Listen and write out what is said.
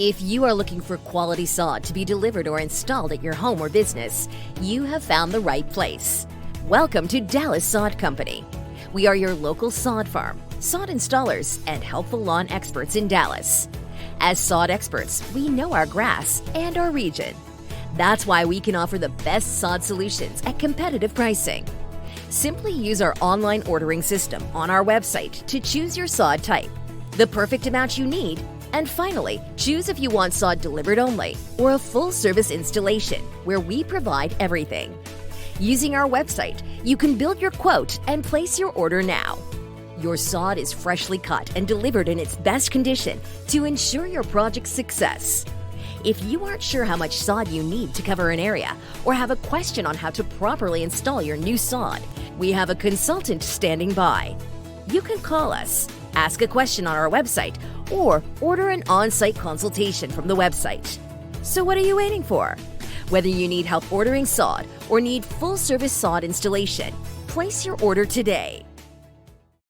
If you are looking for quality sod to be delivered or installed at your home or business, you have found the right place. Welcome to Dallas Sod Company. We are your local sod farm, sod installers, and helpful lawn experts in Dallas. As sod experts, we know our grass and our region. That's why we can offer the best sod solutions at competitive pricing. Simply use our online ordering system on our website to choose your sod type, the perfect amount you need, and finally, choose if you want sod delivered only or a full-service installation where we provide everything. Using our website, you can build your quote and place your order now. Your sod is freshly cut and delivered in its best condition to ensure your project's success. If you aren't sure how much sod you need to cover an area or have a question on how to properly install your new sod, we have a consultant standing by. You can call us, ask a question on our website, or order an on-site consultation from the website. So what are you waiting for? Whether you need help ordering sod or need full-service sod installation, place your order today.